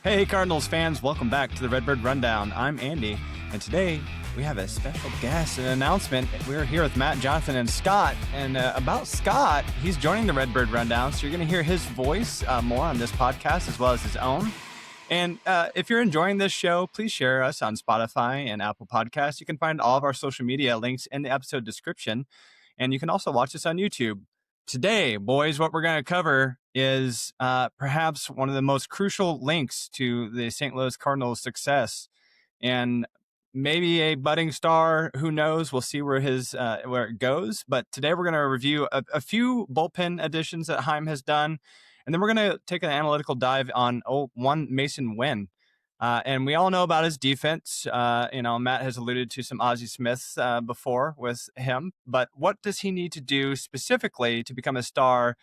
Hey, Cardinals fans, welcome back to the Redbird Rundown. I'm Andy, and today we have a special guest, an announcement. We're here with Matt, Jonathan, and Scott. And about Scott, he's joining the Redbird Rundown, so you're going to hear his voice more on this podcast as well as his own. And if you're enjoying this show, please share us on Spotify and Apple Podcasts. You can find all of our social media links in the episode description, and you can also watch us on YouTube. Today, boys, what we're going to cover is perhaps one of the most crucial links to the St. Louis Cardinals' success, and maybe a budding star. Who knows? We'll see where where it goes. But today, we're going to review a few bullpen additions that Ryne has done, and then we're going to take an analytical dive on one Masyn Winn. And we all know about his defense. Matt has alluded to some Ozzie Smiths before with him. But what does he need to do specifically to become a star,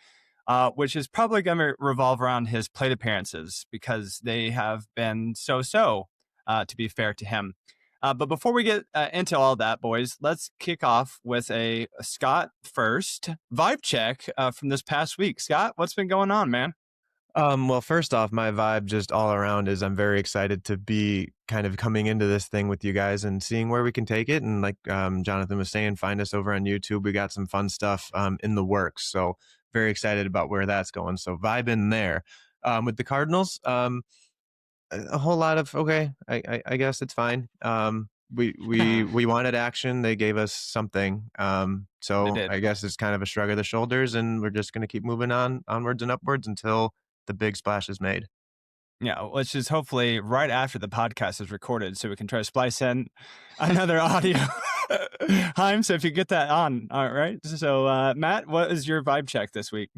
which is probably going to revolve around his plate appearances because they have been so-so, to be fair to him. But before we get into all that, boys, let's kick off with a Scott first vibe check from this past week. Scott, what's been going on, man? Well, first off, my vibe just all around is I'm very excited to be kind of coming into this thing with you guys and seeing where we can take it. And like Jonathan was saying, find us over on YouTube. We got some fun stuff in the works. So very excited about where that's going. So vibe in there. With the Cardinals, a whole lot of, okay, I guess it's fine. We wanted action. They gave us something. So I guess it's kind of a shrug of the shoulders, and we're just going to keep moving onwards and upwards until the big splash is made. Yeah, which is hopefully right after the podcast is recorded, so we can try to splice in another audio. Ryne, so if you get that on, all right. So, Matt, what is your vibe check this week?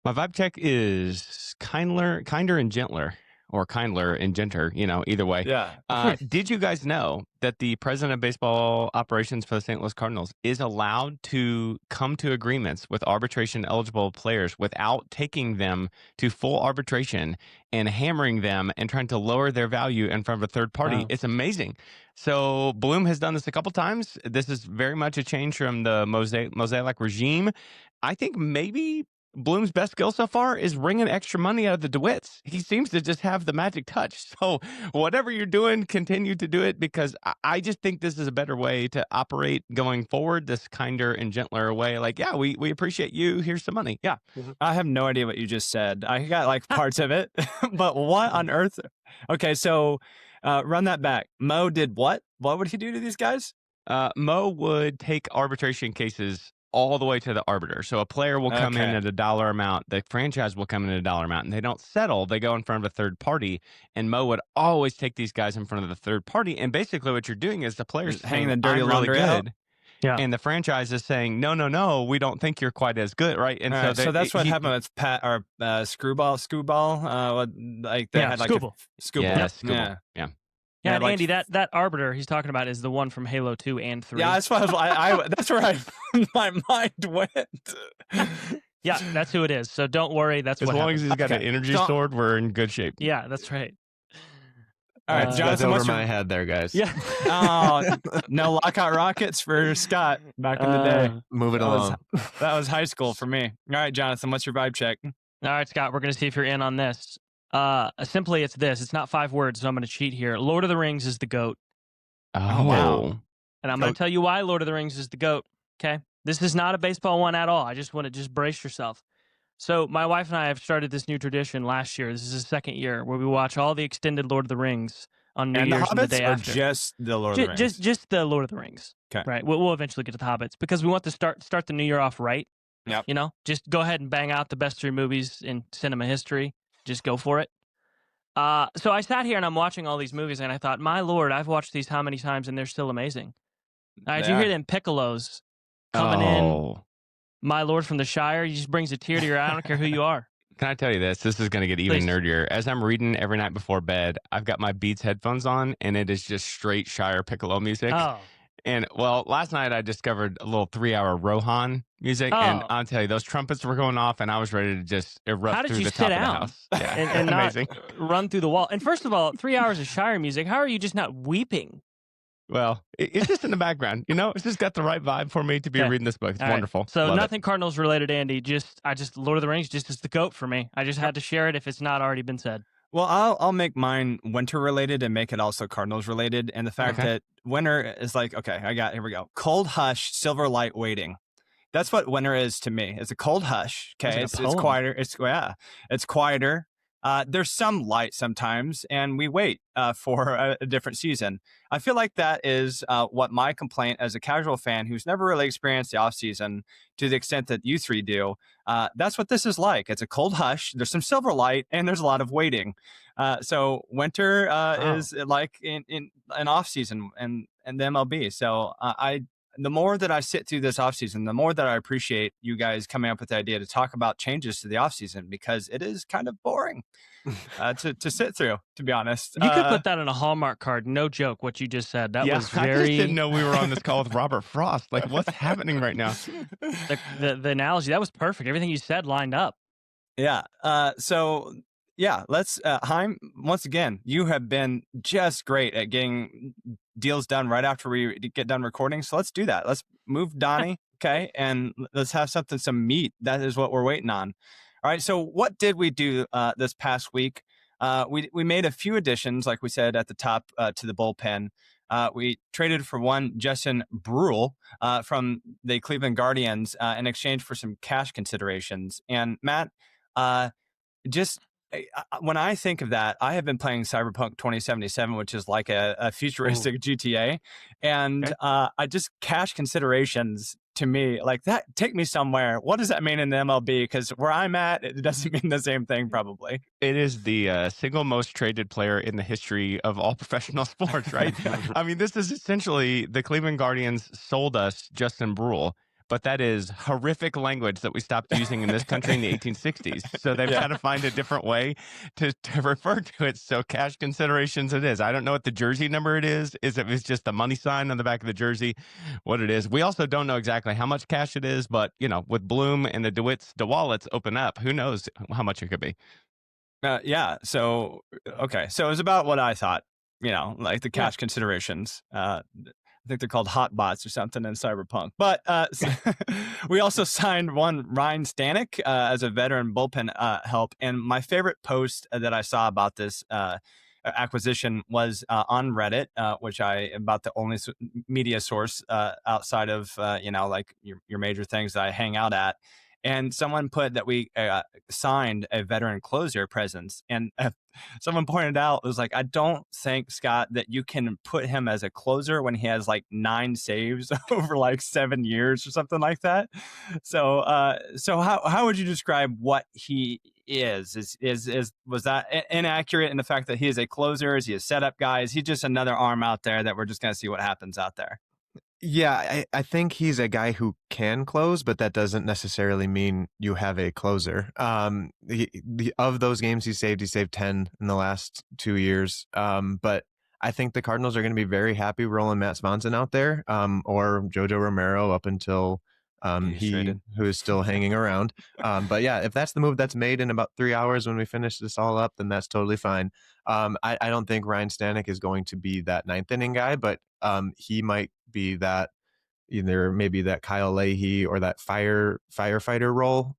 My vibe check is kinder and gentler, or kindler and gentler, either way. Yeah. Did you guys know that the president of baseball operations for the St. Louis Cardinals is allowed to come to agreements with arbitration eligible players without taking them to full arbitration and hammering them and trying to lower their value in front of a third party? Wow. It's amazing. So Bloom has done this a couple times. This is very much a change from the Mosaic regime. I think maybe Bloom's best skill so far is wringing extra money out of the DeWitts. He seems to just have the magic touch. So whatever you're doing, continue to do it, because I just think this is a better way to operate going forward, this kinder and gentler way. Like, yeah, we appreciate you. Here's some money. Yeah. I have no idea what you just said. I got like parts of it, but what on earth? Okay, so run that back. Mo did what? What would he do to these guys? Mo would take arbitration cases all the way to the arbiter. So a player will come in at a dollar amount. The franchise will come in at a dollar amount, and they don't settle. They go in front of a third party, and Mo would always take these guys in front of the third party. And basically what you're doing is the player's hanging the saying, dirty I'm really laundry out. good. Yeah. And the franchise is saying, no, we don't think you're quite as good, right? And so that's what happened with Pat or Screwball. Like they had like Scooble. Scooble. Yeah, Scooble. Yeah. Yeah, and like, Andy, that arbiter he's talking about is the one from Halo 2 and 3. Yeah, that's what that's where my mind went. Yeah, that's who it is. So don't worry. That's As what long happened. as he's got an energy sword, we're in good shape. Yeah, that's right. All right, That's Jonathan, over what's my head there, guys. Yeah. Oh, no lockout rockets for Scott back in the day. Move it along. That was high school for me. All right, Jonathan, what's your vibe check? All right, Scott, we're going to see if you're in on this. Simply, it's this. It's not 5 words, so I'm going to cheat here. Lord of the Rings is the GOAT. Oh, wow. And I'm going to tell you why Lord of the Rings is the GOAT, okay? This is not a baseball one at all. I just want to brace yourself. So my wife and I have started this new tradition last year. This is the second year where we watch all the extended Lord of the Rings on New Year's and the day after. Just the Lord of the Rings? Just the Lord of the Rings. Okay. Right. We'll eventually get to the Hobbits because we want to start the new year off right. Yep. Just go ahead and bang out the best 3 movies in cinema history. Just go for it. So I sat here and I'm watching all these movies and I thought, my Lord, I've watched these how many times and they're still amazing. Did you hear them piccolos coming in? My Lord from the Shire, he just brings a tear to your eye. I don't care who you are. Can I tell you this? This is going to get even nerdier. As I'm reading every night before bed, I've got my Beats headphones on, and it is just straight Shire piccolo music. Oh. And, well, last night I discovered a little 3-hour Rohan music, and I'll tell you, those trumpets were going off, and I was ready to just erupt through the top of the house. Yeah, and amazing. Not run through the wall. And first of all, 3 hours of Shire music, how are you just not weeping? Well, it's just in the background, It's just got the right vibe for me to be reading this book. It's wonderful. Right. So Love nothing Cardinals related, Andy. I just Lord of the Rings just is the GOAT for me. I just had to share it if it's not already been said. Well, I'll make mine winter related and make it also Cardinals related. And the fact Okay. that winter is like, okay, here we go. Cold hush, silver light waiting. That's what winter is to me. It's a cold hush. Sounds Okay. like a It's poem. quieter. It's quieter. There's some light sometimes, and we wait for a different season. I feel like that is what my complaint as a casual fan who's never really experienced the off season to the extent that you three do. That's what this is like. It's a cold hush. There's some silver light, and there's a lot of waiting. So winter is like in an off season and the MLB. So the more that I sit through this offseason, the more that I appreciate you guys coming up with the idea to talk about changes to the offseason, because it is kind of boring to sit through, to be honest. You could put that on a Hallmark card. No joke, what you just said. That was I just very... didn't know we were on this call with Robert Frost. Like, what's happening right now? The analogy, that was perfect. Everything you said lined up. Yeah. So, yeah, let's, Chaim, once again, you have been just great at getting deals done right after we get done recording. So let's do that. Let's move Donnie, okay? And let's have some meat. That is what we're waiting on. All right. So what did we do this past week? We made a few additions, like we said at the top, to the bullpen. We traded for one Justin Bruihl from the Cleveland Guardians in exchange for some cash considerations. And Matt, when I think of that, I have been playing Cyberpunk 2077, which is like a futuristic GTA. And I just cash considerations to me, like that, take me somewhere. What does that mean in the MLB? Because where I'm at, it doesn't mean the same thing, probably. It is the single most traded player in the history of all professional sports, right? I mean, this is essentially the Cleveland Guardians sold us Justin Bruihl, but that is horrific language that we stopped using in this country in the 1860s. So they've got to find a different way to refer to it. So cash considerations it is. I don't know what the jersey number it is if it's just the money sign on the back of the jersey, what it is. We also don't know exactly how much cash it is, but, you know, with Bloom and the DeWallets open up, who knows how much it could be. Yeah. So, okay. So it was about what I thought, you know, like the cash considerations. I think they're called hot bots or something in Cyberpunk. But we also signed one Ryne Stanek as a veteran bullpen help. And my favorite post that I saw about this acquisition was on Reddit, which about the only media source outside of, like your major things that I hang out at. And someone put that we signed a veteran closer presence. And someone pointed out, it was like, I don't think, Scott, that you can put him as a closer when he has like 9 saves over like 7 years or something like that. So how would you describe what he is? Was that inaccurate in the fact that he is a closer? Is he a setup guy? Is he just another arm out there that we're just going to see what happens out there? Yeah, I think he's a guy who can close, but that doesn't necessarily mean you have a closer. Of those games he saved 10 in the last 2 years. But I think the Cardinals are going to be very happy rolling Matt Swanson out there, or Jojo Romero up until who is still hanging around. But yeah, if that's the move that's made in about 3 hours when we finish this all up, then that's totally fine. I don't think Ryne Stanek is going to be that 9th inning guy, but he might be that, either maybe that Kyle Leahy or that firefighter role.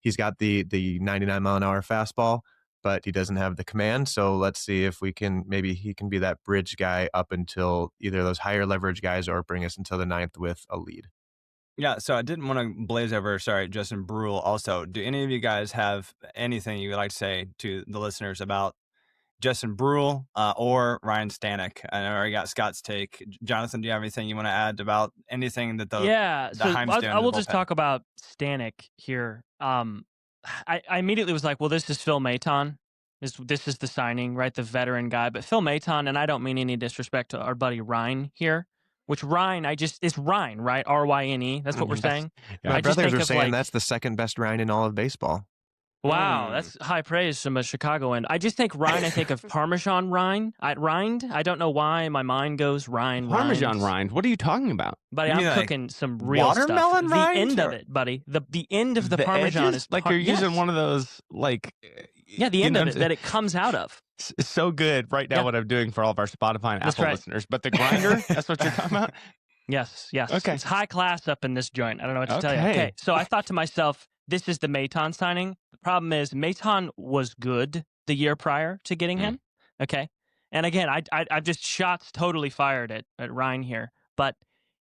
He's got the 99 mile an hour fastball, but he doesn't have the command. So let's see if he can be that bridge guy up until either those higher leverage guys or bring us until the 9th with a lead. Yeah, so I didn't want to blaze over, Justin Bruihl also. Do any of you guys have anything you would like to say to the listeners about Justin Bruihl or Ryne Stanek? I already got Scott's take. Jonathan, do you have anything you want to add about anything that I will just talk about Stanek here. I immediately was like, well, this is Phil Maton. This is the signing, right? The veteran guy. But Phil Maton, and I don't mean any disrespect to our buddy Ryne here, which Ryne, it's Ryne, right? R-Y-N-E. That's what we're saying. Yeah, my brothers are saying that's the second best Ryne in all of baseball. Wow, that's high praise from a Chicagoan. I just think Ryne. I think of Parmesan Ryne. Rind. I don't know why my mind goes Ryne. Parmesan rind. What are you talking about? Buddy, I'm cooking some real watermelon stuff. rind? The end of it, buddy. The end of the Parmesan edges? is like you're using one of those like. Yeah, the end of it that it comes out of. So good right now what I'm doing for all of our Spotify and Apple listeners. But the grinder, that's what you're talking about? Yes. Okay. It's high class up in this joint. I don't know what to tell you. Okay, so I thought to myself, this is the Maton signing. The problem is Maton was good the year prior to getting him. Okay. And again, I've just shots totally fired at Ryne here, but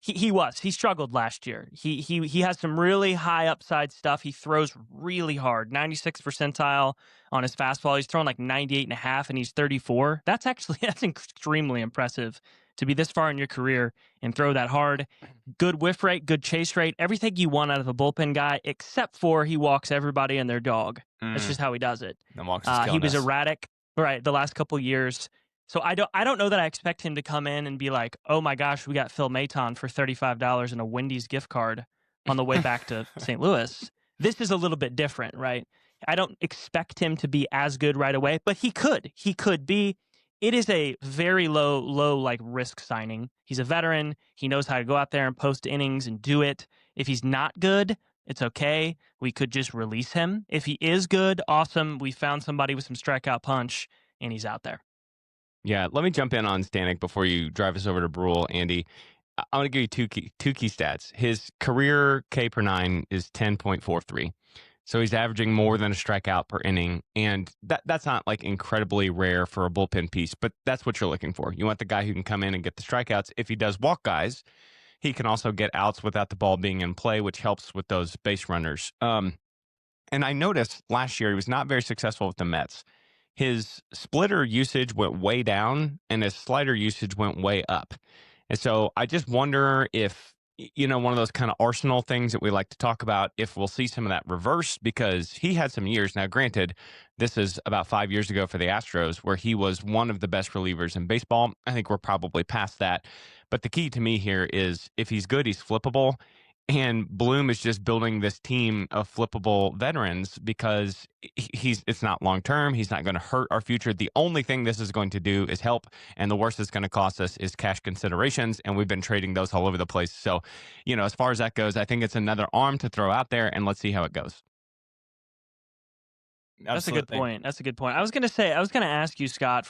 he struggled last year. He has some really high upside stuff. He throws really hard, 96th percentile on his fastball. He's throwing like 98.5 and he's 34. That's extremely impressive to be this far in your career and throw that hard. Good whiff rate, good chase rate, everything you want out of a bullpen guy, except for he walks everybody and their dog. That's just how he does it. He was erratic, right, the last couple years. So I don't know that I expect him to come in and be like, oh my gosh, we got Phil Maton for $35 and a Wendy's gift card on the way back to St. Louis. This is a little bit different, right? I don't expect him to be as good right away, but he could. He could be. It is a very low like risk signing. He's a veteran. He knows how to go out there and post innings and do it. If he's not good, it's okay. We could just release him. If he is good, awesome. We found somebody with some strikeout punch and he's out there. Yeah, let me jump in on Stanek before you drive us over to Bruihl, Andy. I'm going to give you two key stats. His career K per 9 is 10.43. So he's averaging more than a strikeout per inning. And that's not like incredibly rare for a bullpen piece, but that's what you're looking for. You want the guy who can come in and get the strikeouts. If he does walk guys, he can also get outs without the ball being in play, which helps with those base runners. And I noticed last year he was not very successful with the Mets. His splitter usage went way down and his slider usage went way up. And so I just wonder if, one of those kind of arsenal things that we like to talk about, if we'll see some of that reverse, because he had some years. Now, granted, this is about 5 years ago for the Astros, where he was one of the best relievers in baseball. I think we're probably past that. But the key to me here is if he's good, he's flippable. And Bloom is just building this team of flippable veterans because it's not long term. He's not going to hurt our future. The only thing this is going to do is help. And the worst it's going to cost us is cash considerations. And we've been trading those all over the place. So, as far as that goes, I think it's another arm to throw out there and let's see how it goes. That's a good point. I was going to ask you, Scott,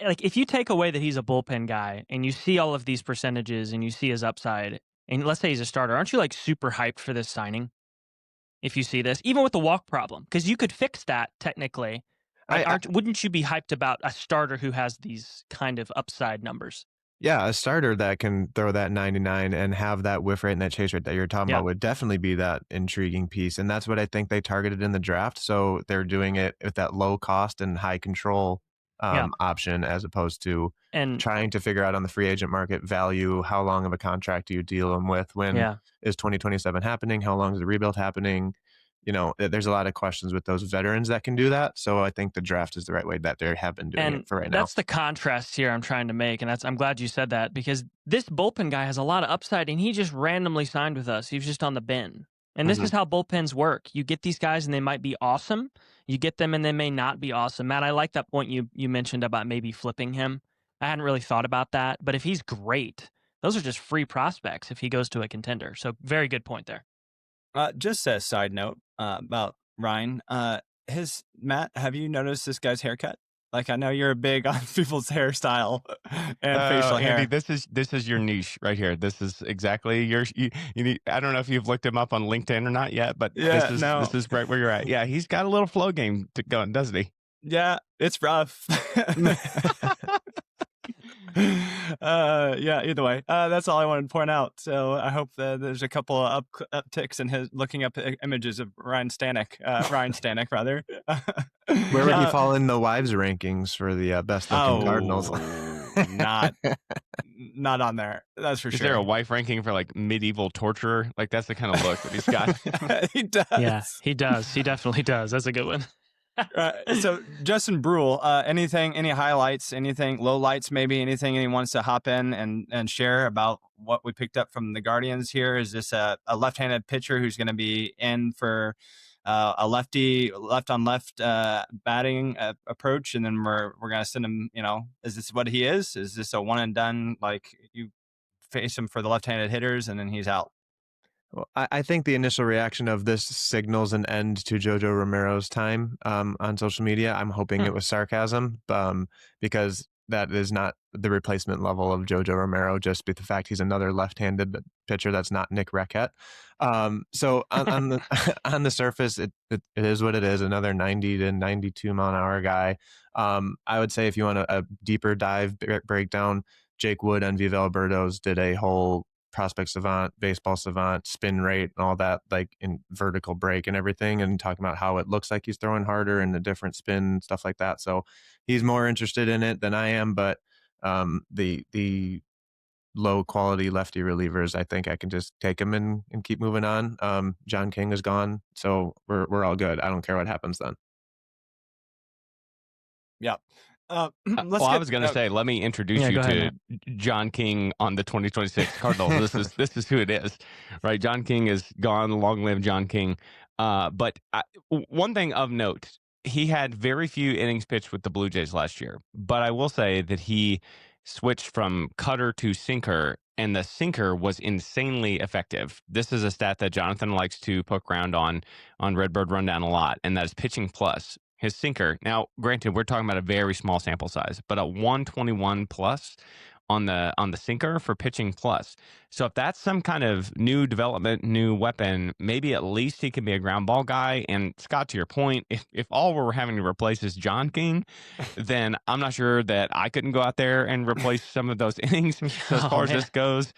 if you take away that he's a bullpen guy and you see all of these percentages and you see his upside, and let's say he's a starter, aren't you like super hyped for this signing? If you see this, even with the walk problem, because you could fix that technically. Wouldn't you be hyped about a starter who has these kind of upside numbers? Yeah, a starter that can throw that 99 and have that whiff rate and that chase rate that you're talking about would definitely be that intriguing piece. And that's what I think they targeted in the draft. So they're doing it with that low cost and high control option, as opposed to trying to figure out on the free agent market value, how long of a contract do you deal them with? When is 2027 happening? How long is the rebuild happening? There's a lot of questions with those veterans that can do that. So I think the draft is the right way that they have been doing it for right now. That's the contrast here I'm trying to make. And I'm glad you said that, because this bullpen guy has a lot of upside and he just randomly signed with us. He was just on the bin. And this is how bullpens work. You get these guys and they might be awesome. You get them and they may not be awesome. Matt, I like that point you mentioned about maybe flipping him. I hadn't really thought about that. But if he's great, those are just free prospects if he goes to a contender. So very good point there. Just a side note about Ryne. Matt, have you noticed this guy's haircut? Like, I know you're big on people's hairstyle and facial hair. Andy, this is your niche right here. This is exactly you need. I don't know if you've looked him up on LinkedIn or not yet, but this is right where you're at. Yeah, he's got a little flow game going, doesn't he? Yeah, it's rough. Either way, that's all I wanted to point out. So I hope that there's a couple of upticks in his looking up images of Ryne Stanek, rather. Where would he fall in the wives rankings for the best looking Cardinals? Not on there. That's for sure. Is there a wife ranking for like medieval torturer? Like, that's the kind of look that he's got. He does. Yeah, he does. He definitely does. That's a good one. So Justin Bruihl, any highlights, anything, lowlights, maybe anything he wants to hop in and share about what we picked up from the Guardians here? Is this a left-handed pitcher who's going to be in for a lefty left-on-left batting approach, and then we're going to send him, is this what he is? Is this a one and done, like you face him for the left-handed hitters and then he's out? Well, I think the initial reaction of this signals an end to Jojo Romero's time on social media. I'm hoping it was sarcasm because that is not the replacement level of Jojo Romero, just be the fact he's another left-handed pitcher that's not Nick Reckett. So on the on the surface, it is what it is. Another 90 to 92 mile an hour guy. I would say if you want a deeper dive breakdown, Jake Wood and Viva Alberto's did a whole prospect savant, baseball savant, spin rate, and all that, like in vertical break and everything, and talking about how it looks like he's throwing harder and the different spin, stuff like that. So he's more interested in it than I am, but the low quality lefty relievers, I think I can just take him and keep moving on. John King is gone, so we're all good. I don't care what happens then. Yeah. I was going to say, let me introduce you to ahead, John King on the 2026 Cardinals. This is who it is, right? John King is gone. Long live John King. But one thing of note, he had very few innings pitched with the Blue Jays last year. But I will say that he switched from cutter to sinker, and the sinker was insanely effective. This is a stat that Jonathan likes to poke around on Redbird Rundown a lot, and that is pitching plus. His sinker. Now, granted, we're talking about a very small sample size, but a 121 plus on the sinker for pitching plus. So if that's some kind of new development, new weapon, maybe at least he can be a ground ball guy. And Scott, to your point, if all we're having to replace is John King, then I'm not sure that I couldn't go out there and replace some of those innings. So as far as this goes,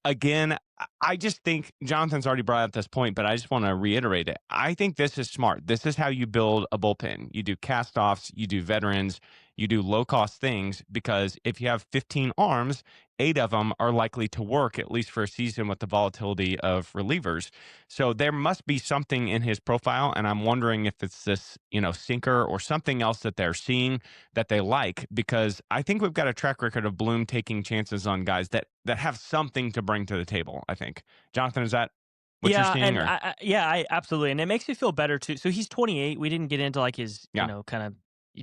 again, I just think Jonathan's already brought up this point, but I just want to reiterate it. I think this is smart. This is how you build a bullpen. You do cast-offs, you do veterans, you do low-cost things, because if you have 15 arms, 8 of them are likely to work, at least for a season, with the volatility of relievers. So there must be something in his profile, and I'm wondering if it's this, sinker or something else that they're seeing that they like, because I think we've got a track record of Bloom taking chances on guys that have something to bring to the table, I think. Jonathan, is that what you're seeing? I absolutely. And it makes me feel better, too. So he's 28. We didn't get into like his, kind of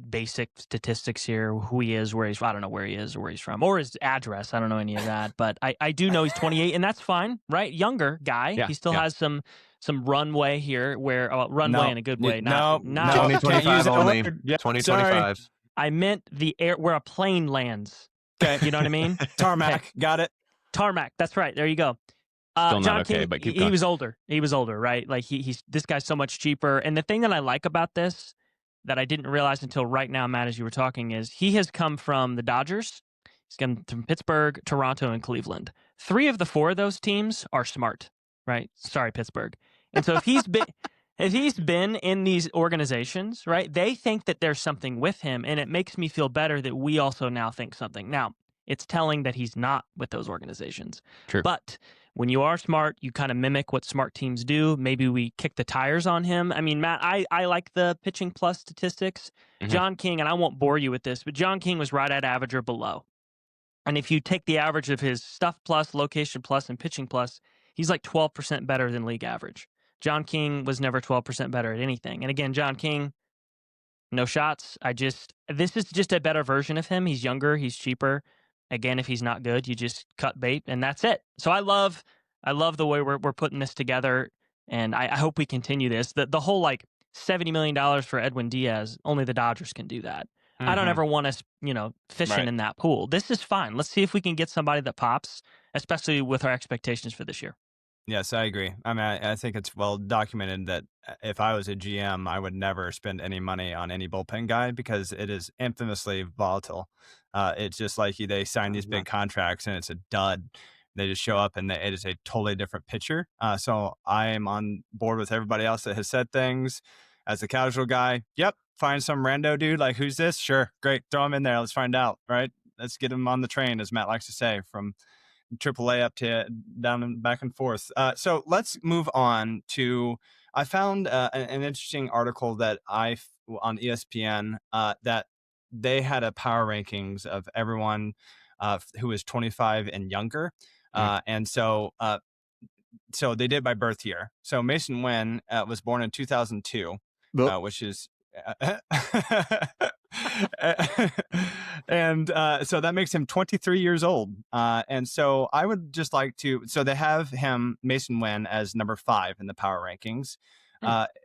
basic statistics here, who he is, where he's, I don't know where he is or where he's from, or his address. I don't know any of that, but I do know he's 28, and that's fine, right? Younger guy. He still has some runway here, where runway in a good way. Not 2025 only. 2025. I meant the air where a plane lands. Okay. You know what I mean? Tarmac. Okay. Got it. Tarmac. That's right. There you go. Still not John okay, King, but keep he going. was older. He was older, right? Like he's this guy's so much cheaper. And the thing that I like about this that I didn't realize until right now, Matt, as you were talking, is he has come from the Dodgers. He's come from Pittsburgh, Toronto, and Cleveland. 3 of the 4 of those teams are smart, right? Sorry, Pittsburgh. And so if he's been in these organizations, right, they think that there's something with him, and it makes me feel better that we also now think something. Now, it's telling that he's not with those organizations. True. But when you are smart, you kind of mimic what smart teams do. Maybe we kick the tires on him. I mean, Matt, I like the pitching plus statistics. Mm-hmm. John King, and I won't bore you with this, but John King was right at average or below. And if you take the average of his stuff plus, location plus, and pitching plus, he's like 12% better than league average. John King was never 12% better at anything. And again, John King, no shots. This is just a better version of him. He's younger, he's cheaper. Again, if he's not good, you just cut bait, and that's it. So I love the way we're putting this together, and I hope we continue this. The whole like $70 million for Edwin Diaz, only the Dodgers can do that. Mm-hmm. I don't ever want us, fishing in that pool. This is fine. Let's see if we can get somebody that pops, especially with our expectations for this year. Yes, I agree. I mean, I think it's well documented that if I was a GM, I would never spend any money on any bullpen guy because it is infamously volatile. It's just like they sign these big contracts and it's a dud. They just show up and it is a totally different pitcher. So I am on board with everybody else that has said things. As a casual guy, yep, find some rando dude. Like, who's this? Sure, great. Throw him in there. Let's find out, right? Let's get him on the train, as Matt likes to say, from AAA up to down and back and forth. So let's move on to, I found an interesting article that on ESPN that they had a power rankings of everyone who is 25 and younger. And so they did by birth year. So Masyn Winn was born in 2002, which is and so that makes him 23 years old. And so I would just like to, so they have him, Masyn Winn, as number 5 in the power rankings.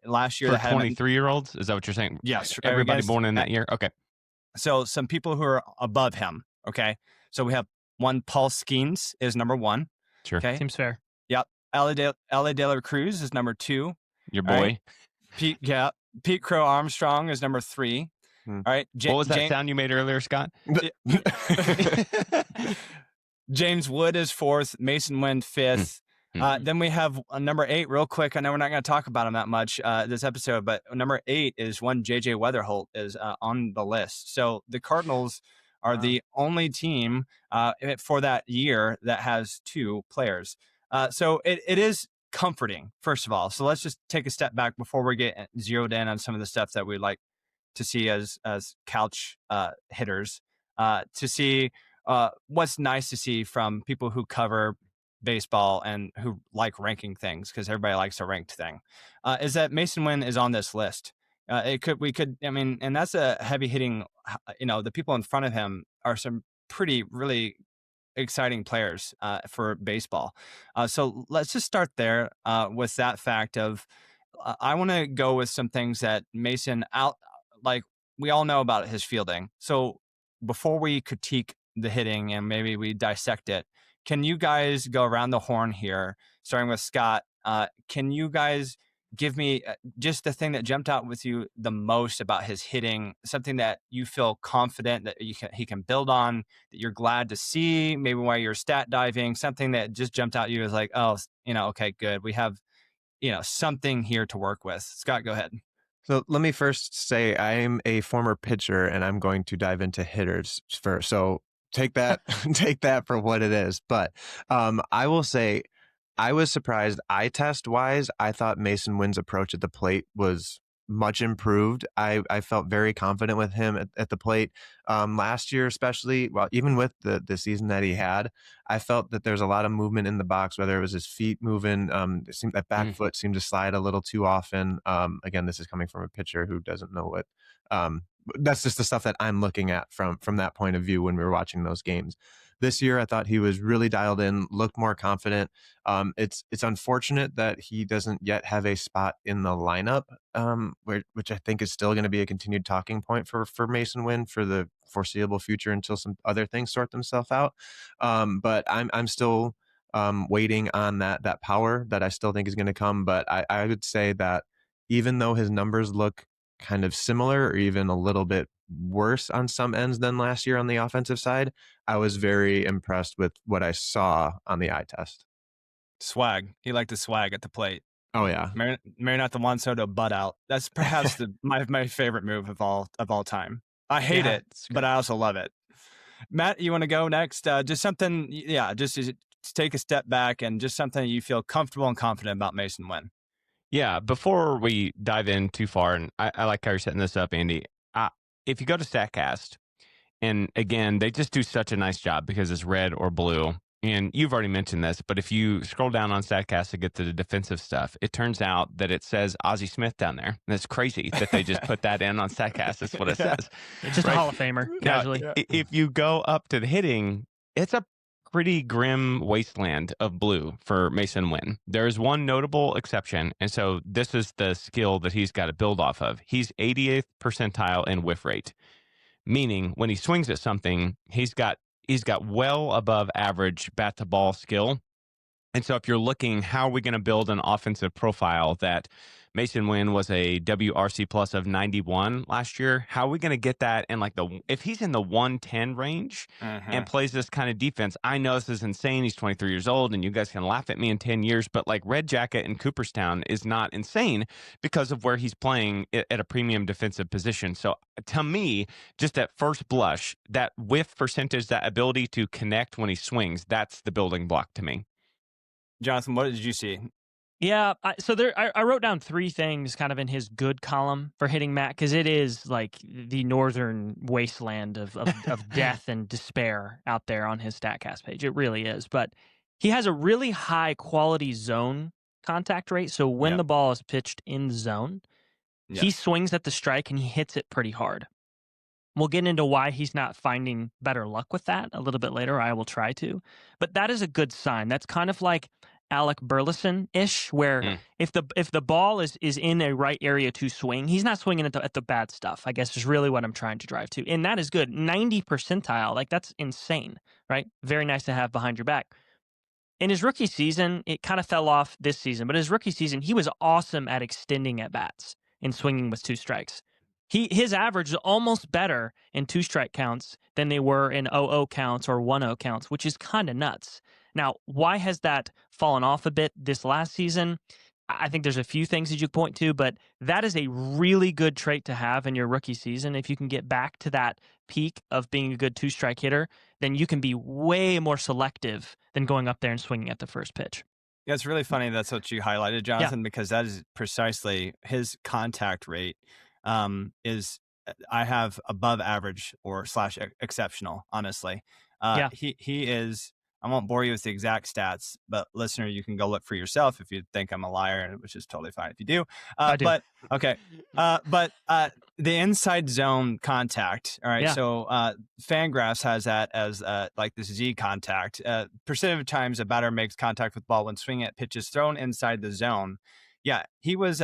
Last year, for 23-year-olds, is that what you're saying? Yes. Everybody born in that year? Okay. So some people who are above him. Okay. So we have one, Paul Skeens is number 1. Sure. Okay. Seems fair. Yep. L.A. De La Cruz is number 2. Your All boy. right? Pete Crow Armstrong is number 3. Hmm. All right. What was that sound you made earlier, Scott? James Wood is 4th. Masyn Winn 5th. Then we have number 8 real quick. I know we're not going to talk about him that much this episode, but number 8 is one J.J. Weatherholt is on the list. So the Cardinals are the only team for that year that has 2 players. So it is comforting, first of all. So let's just take a step back before we get zeroed in on some of the stuff that we like to see as couch hitters, to see what's nice to see from people who cover baseball and who like ranking things, because everybody likes a ranked thing, is that Masyn Winn is on this list. And that's a heavy hitting, the people in front of him are some really exciting players for baseball. So let's just start there with that fact of, I want to go with some things that Masyn like we all know about his fielding. So before we critique the hitting and maybe we dissect it, can you guys go around the horn here, starting with Scott? Can you guys give me just the thing that jumped out with you the most about his hitting, something that you feel confident that he can build on, that you're glad to see, maybe while you're stat diving, something that just jumped out at you as like, oh, okay, good. We have, something here to work with. Scott, go ahead. So let me first say I'm a former pitcher and I'm going to dive into hitters first. So take that for what it is. But I will say I was surprised eye test wise. I thought Masyn Winn's approach at the plate was much improved. I felt very confident with him at the plate last year, especially. Well, even with the season that he had, I felt that there's a lot of movement in the box, whether it was his feet moving. It seemed that back foot seemed to slide a little too often. Again, this is coming from a pitcher who doesn't know what. That's just the stuff that I'm looking at from that point of view when we were watching those games. This year, I thought he was really dialed in, looked more confident. It's unfortunate that he doesn't yet have a spot in the lineup, which I think is still going to be a continued talking point for Masyn Winn for the foreseeable future until some other things sort themselves out. But I'm still waiting on that power that I still think is going to come. But I would say that even though his numbers look kind of similar or even a little bit worse on some ends than last year on the offensive side, I was very impressed with what I saw on the eye test. Swag. He liked the swag at the plate. Oh yeah. Marinate the Juan Soto butt out. That's perhaps my favorite move of all time. I hate it, but I also love it. Matt, you want to go next? Just something, just to take a step back and just something you feel comfortable and confident about Masyn Winn. Yeah, before we dive in too far, and I like how you're setting this up, Andy. If you go to StatCast, and again, they just do such a nice job because it's red or blue. And you've already mentioned this, but if you scroll down on StatCast to get to the defensive stuff, it turns out that it says Ozzie Smith down there. And it's crazy that they just put that in on StatCast. That's what it says. It's just a Hall of Famer, casually. Now, if you go up to the hitting, it's a pretty grim wasteland of blue for Masyn Winn. There is one notable exception, and so this is the skill that he's got to build off of. He's 88th percentile in whiff rate, meaning when he swings at something, he's got well above average bat to ball skill. And so if you're looking, how are we going to build an offensive profile that Masyn Winn was a WRC plus of 91 last year? How are we going to get that in if he's in the 110 range and plays this kind of defense? I know this is insane. He's 23 years old and you guys can laugh at me in 10 years, but Red Jacket in Cooperstown is not insane because of where he's playing at a premium defensive position. So to me, just at first blush, that whiff percentage, that ability to connect when he swings, that's the building block to me. Jonathan, what did you see? Yeah, I wrote down 3 things kind of in his good column for hitting Matt, because it is like the northern wasteland of death and despair out there on his StatCast page. It really is. But he has a really high quality zone contact rate. So when the ball is pitched in zone, he swings at the strike and he hits it pretty hard. We'll get into why he's not finding better luck with that a little bit later. I will try to. But that is a good sign. That's kind of like Alec Burleson-ish, where if the ball is in a right area to swing, he's not swinging at the bad stuff, I guess is really what I'm trying to drive to. And that is good. 90 percentile, like that's insane, right? Very nice to have behind your back. In his rookie season, it kind of fell off this season, but his rookie season, he was awesome at extending at bats and swinging with 2 strikes. His average is almost better in 2-strike counts than they were in 0-0 counts or 1-0 counts, which is kind of nuts. Now, why has that fallen off a bit this last season? I think there's a few things that you point to, but that is a really good trait to have in your rookie season. If you can get back to that peak of being a good 2-strike hitter, then you can be way more selective than going up there and swinging at the first pitch. Yeah, it's really funny that's what you highlighted, Jonathan, because that is precisely his contact rate is I have above average or / exceptional, honestly. He is, I won't bore you with the exact stats, but listener, you can go look for yourself if you think I'm a liar, which is totally fine if you do. I do. But okay. But the inside zone contact. All right. Yeah. So Fangraphs has that as like this Z contact. Percent of times a batter makes contact with ball when swinging at pitches thrown inside the zone. Yeah, he was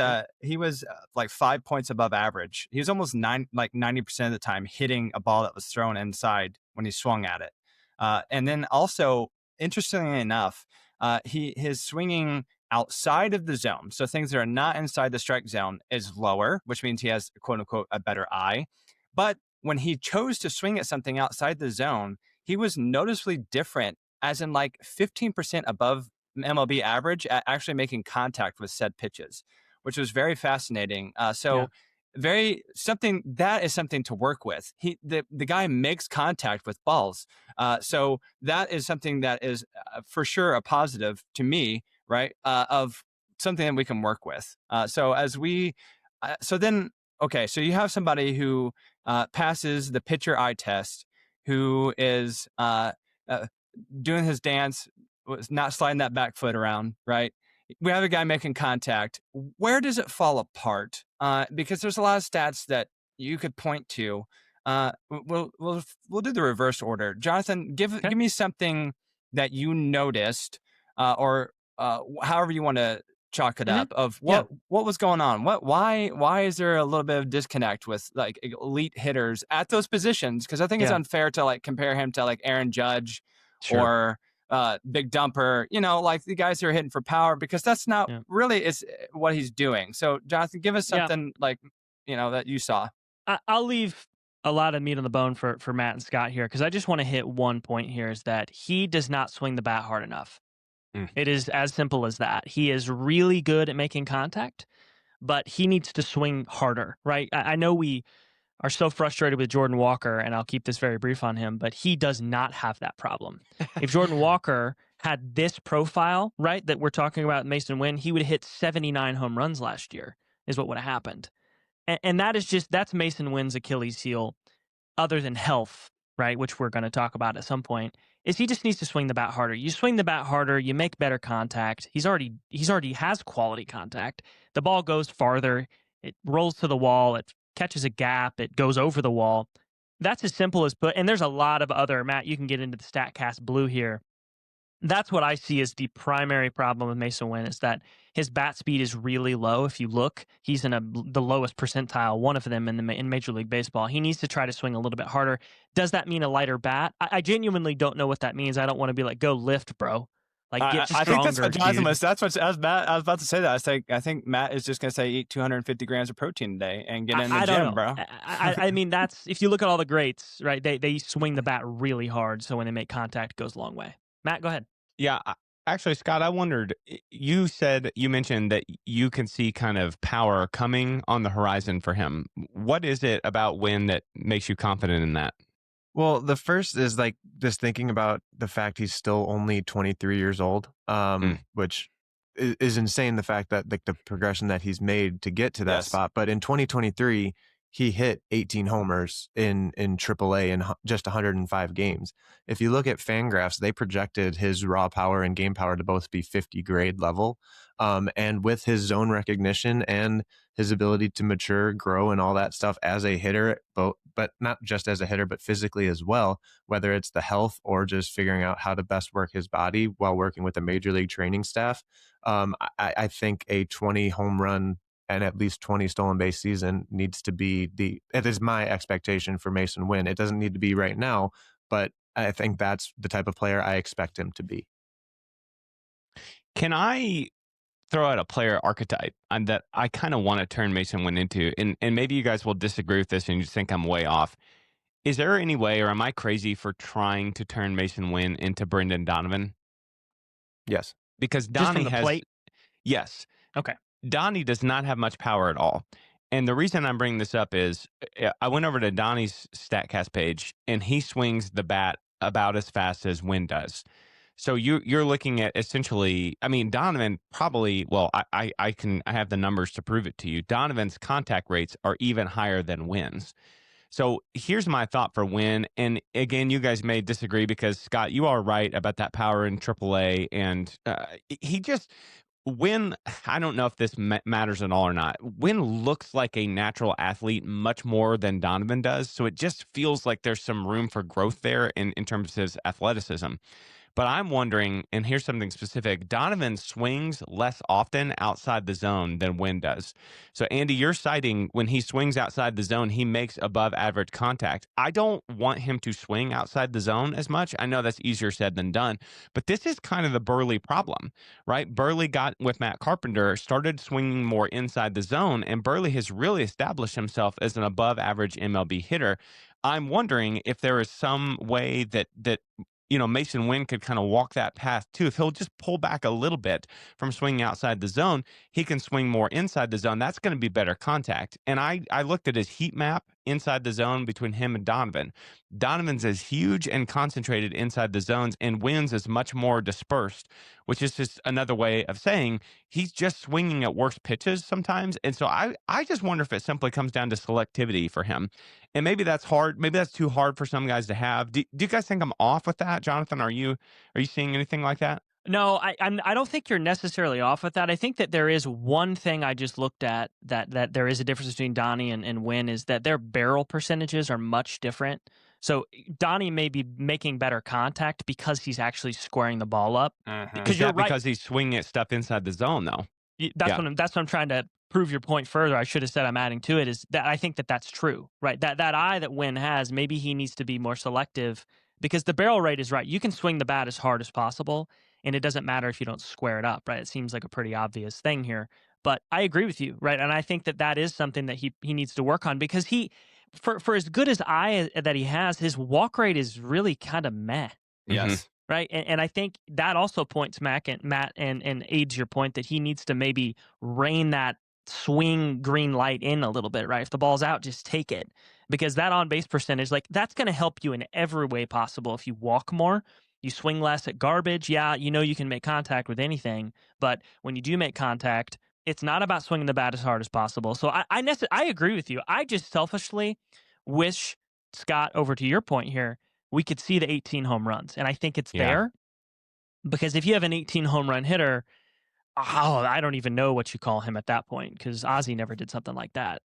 like 5 points above average. He was almost 90% of the time hitting a ball that was thrown inside when he swung at it. And then also, interestingly enough, his swinging outside of the zone, so things that are not inside the strike zone, is lower, which means he has, quote unquote, a better eye. But when he chose to swing at something outside the zone, he was noticeably different, as in like 15% above MLB average at actually making contact with said pitches, which was very fascinating. That is something to work with. The guy makes contact with balls. So that is something that is for sure a positive to me, right? Of something that we can work with. So you have somebody who passes the pitcher eye test, who is doing his dance, was not sliding that back foot around, right? We have a guy making contact. Where does it fall apart? Because there's a lot of stats that you could point to. We'll do the reverse order. Jonathan, give me something that you noticed, or however you want to chalk it up, of what was going on. Why is there a little bit of disconnect with like elite hitters at those positions? Because I think it's unfair to like compare him to like Aaron Judge or Big Dumper, like the guys who are hitting for power, because that's not really is what he's doing. So Jonathan, give us something like, that you saw. I'll leave a lot of meat on the bone for Matt and Scott here, because I just want to hit one point here, is that he does not swing the bat hard enough. It is as simple as that. He is really good at making contact, but he needs to swing harder, right? I know we are so frustrated with Jordan Walker, and I'll keep this very brief on him, but he does not have that problem. If Jordan Walker had this profile, right, that we're talking about Masyn Winn, he would have hit 79 home runs last year, is what would have happened. And that's Masyn Winn's Achilles heel, other than health, right, which we're going to talk about at some point, is he just needs to swing the bat harder. You swing the bat harder, you make better contact. He's already has quality contact. The ball goes farther, it rolls to the wall, it catches a gap, it goes over the wall. That's as simple as put. And there's a lot of other, Matt, you can get into the StatCast Blue here. That's what I see as the primary problem with Masyn Winn, is that his bat speed is really low. If you look, he's in the lowest percentile, one of them in Major League Baseball. He needs to try to swing a little bit harder. Does that mean a lighter bat? I genuinely don't know what that means. I don't want to be like, go lift, bro. Like, get stronger. I think that's what Jonathan was. That's what I was about to say. That I think Matt is just going to say eat 250 grams of protein a day and get in the gym, bro. I mean, that's, if you look at all the greats, right? They swing the bat really hard, so when they make contact, it goes a long way. Matt, go ahead. Yeah, actually, Scott, I wondered, you mentioned that you can see kind of power coming on the horizon for him. What is it about Winn that makes you confident in that? Well, the first is like just thinking about the fact he's still only 23 years old, which is insane. The fact that like the progression that he's made to get to that spot. But in 2023, he hit 18 homers in AAA in just 105 games. If you look at Fangraphs, they projected his raw power and game power to both be 50 grade level. And with his zone recognition and his ability to mature, grow, and all that stuff as a hitter, but not just as a hitter, but physically as well, whether it's the health or just figuring out how to best work his body while working with a major league training staff. I think a 20 home run and at least 20 stolen base season needs to be it is my expectation for Masyn Winn. It doesn't need to be right now, but I think that's the type of player I expect him to be. Can I throw out a player archetype that I kind of want to turn Masyn Winn into? And maybe you guys will disagree with this and you think I'm way off. Is there any way, or am I crazy for trying to turn Masyn Winn into Brendan Donovan? Yes. Because Just from Donnie the has... plate? Yes. Okay. Donnie does not have much power at all. And the reason I'm bringing this up is I went over to Donnie's StatCast page, and he swings the bat about as fast as Winn does. So you're looking at essentially, I mean, Donovan probably, well, I have the numbers to prove it to you. Donovan's contact rates are even higher than Winn's. So here's my thought for Winn. And again, you guys may disagree because, Scott, you are right about that power in AAA. And Winn, I don't know if this matters at all or not. Winn looks like a natural athlete much more than Donovan does. So it just feels like there's some room for growth there in terms of his athleticism. But I'm wondering, and here's something specific, Donovan swings less often outside the zone than Winn does. So, Andy, you're citing when he swings outside the zone, he makes above average contact. I don't want him to swing outside the zone as much. I know that's easier said than done, but this is kind of the Burley problem, right? Burley got with Matt Carpenter, started swinging more inside the zone, and Burley has really established himself as an above average MLB hitter. I'm wondering if there is some way that Masyn Winn could kind of walk that path too. If he'll just pull back a little bit from swinging outside the zone, he can swing more inside the zone. That's going to be better contact. And I looked at his heat map inside the zone between him and Donovan. Donovan's is huge and concentrated inside the zones, and Winn's is much more dispersed, which is just another way of saying he's just swinging at worse pitches sometimes. And so I just wonder if it simply comes down to selectivity for him. And maybe that's hard. Maybe that's too hard for some guys to have. Do you guys think I'm off with that, Jonathan? Are you seeing anything like that? No, I don't think you're necessarily off with that. I think that there is one thing I just looked at that there is a difference between Donnie and Winn is that their barrel percentages are much different. So Donnie may be making better contact because he's actually squaring the ball up. Because you're right. Because he's swinging at stuff inside the zone, though. That's what I'm trying to prove your point further. I should have said I'm adding to it is that I think that's true, right? That eye that Winn has, maybe he needs to be more selective because the barrel rate is right. You can swing the bat as hard as possible, and it doesn't matter if you don't square it up, right? It seems like a pretty obvious thing here, but I agree with you, right? And I think that is something that he needs to work on because for as good as eye that he has, his walk rate is really kind of meh. Yes. Right. And I think that also points Matt and aids your point that he needs to maybe rein that swing green light in a little bit, right? If the ball's out, just take it because that on base percentage, like that's going to help you in every way possible. If you walk more, you swing less at garbage. Yeah. You can make contact with anything, but when you do make contact, it's not about swinging the bat as hard as possible. So I agree with you. I just selfishly wish, Scott, over to your point here, we could see the 18 home runs. And I think it's there because if you have an 18 home run hitter, I don't even know what you call him at that point because Ozzie never did something like that.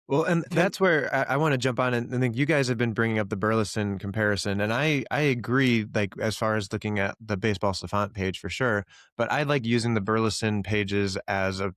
Well, and that's where I want to jump on, and I think you guys have been bringing up the Burleson comparison, and I agree, like, as far as looking at the Baseball Savant page for sure, but I like using the Burleson pages as a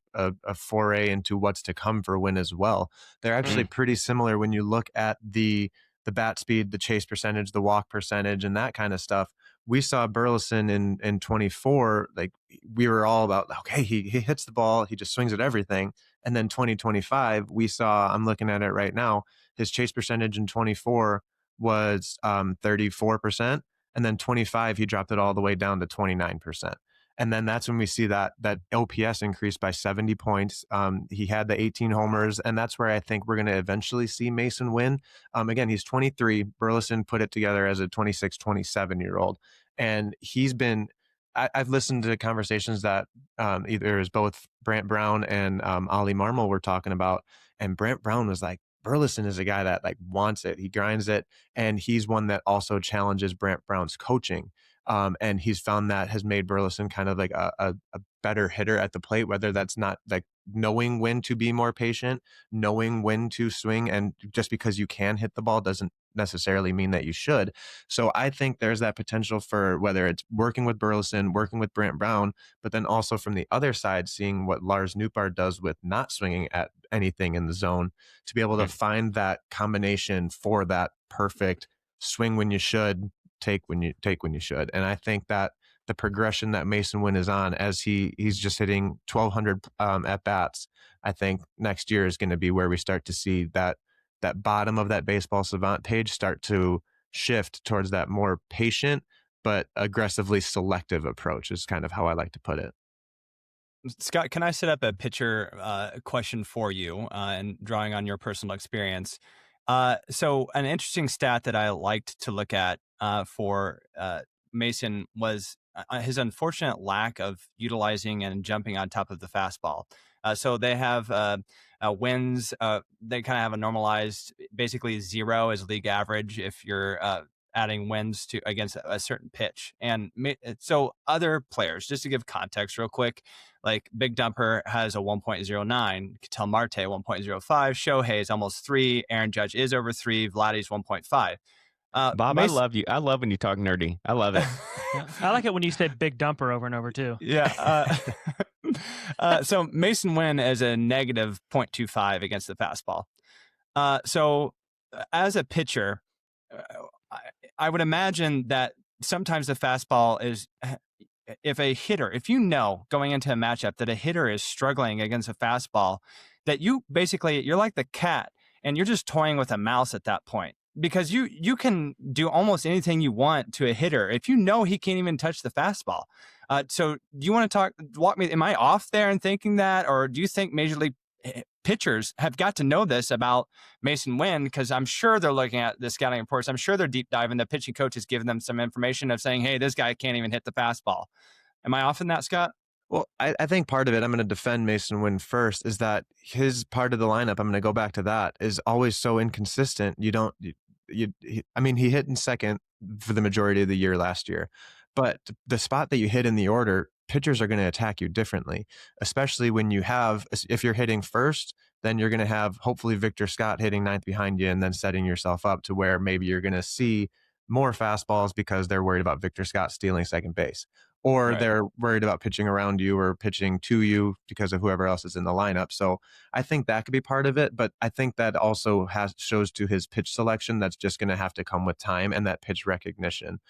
foray into what's to come for Winn as well. They're actually pretty similar when you look at the bat speed, the chase percentage, the walk percentage, and that kind of stuff. We saw Burleson in 24, like we were all about, okay, he hits the ball, he just swings at everything. And then 2025, we saw, I'm looking at it right now, his chase percentage in 24 was 34%. And then 25, he dropped it all the way down to 29%. And then that's when we see that OPS increased by 70 points. He had the 18 homers, and that's where I think we're going to eventually see Masyn Winn. Again, he's 23. Burleson put it together as a 26, 27-year-old. And he's been – I've listened to conversations that either as both Brant Brown and Ollie Marmol were talking about, and Brant Brown was like, Burleson is a guy that like wants it. He grinds it, and he's one that also challenges Brant Brown's coaching. And he's found that has made Burleson kind of like a better hitter at the plate, whether that's not like knowing when to be more patient, knowing when to swing. And just because you can hit the ball doesn't necessarily mean that you should. So I think there's that potential for whether it's working with Burleson, working with Brant Brown, but then also from the other side, seeing what Lars Nootbaar does with not swinging at anything in the zone to be able to find that combination for that perfect swing when you should, take when you should. And I think that the progression that Masyn Winn is on, as he's just hitting 1,200 at bats, I think next year is going to be where we start to see that bottom of that baseball savant page start to shift towards that more patient but aggressively selective approach is kind of how I like to put it. Scott, can I set up a pitcher question for you and drawing on your personal experience? So an interesting stat that I liked to look at for Masyn was his unfortunate lack of utilizing and jumping on top of the fastball. So they have wins. They kind of have a normalized, basically 0 as league average if you're adding wins to against a certain pitch. And so other players, just to give context real quick, like Big Dumper has a 1.09, Ketel Marte 1.05, Shohei is almost 3, Aaron Judge is over 3, Vladdy's 1.5. Bob, I love you. I love when you talk nerdy. I love it. I like it when you say Big Dumper over and over too. Yeah. So Masyn Winn is a negative 0.25 against the fastball. So as a pitcher, I would imagine that sometimes the fastball is, if you know going into a matchup that a hitter is struggling against a fastball, that you're like the cat and you're just toying with a mouse at that point, because you can do almost anything you want to a hitter if you know he can't even touch the fastball. So do you want to walk me, am I off there in thinking that, or do you think Major League pitchers have got to know this about Masyn Winn? Because I'm sure they're looking at the scouting reports. I'm sure they're deep diving. The pitching coach has given them some information of saying, hey, this guy can't even hit the fastball. Am I off in that, Scott? Well, I think part of it, I'm going to defend Masyn Winn first, is that his part of the lineup, I'm going to go back to that, is always so inconsistent. He hit in second for the majority of the year last year, but the spot that you hit in the order, pitchers are going to attack you differently, especially when if you're hitting first, then you're going to have hopefully Victor Scott hitting ninth behind you and then setting yourself up to where maybe you're going to see more fastballs because they're worried about Victor Scott stealing second base, or they're worried about pitching around you or pitching to you because of whoever else is in the lineup. So I think that could be part of it, but I think that also shows to his pitch selection that's just going to have to come with time and that pitch recognition.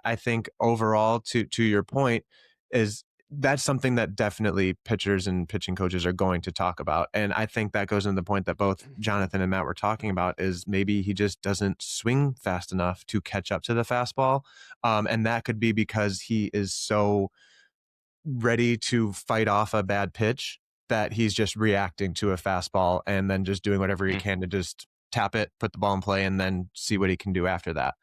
I think overall, to your point, is that's something that definitely pitchers and pitching coaches are going to talk about. And I think that goes into the point that both Jonathan and Matt were talking about, is maybe he just doesn't swing fast enough to catch up to the fastball. And that could be because he is so ready to fight off a bad pitch that he's just reacting to a fastball and then just doing whatever he can to just tap it, put the ball in play, and then see what he can do after that.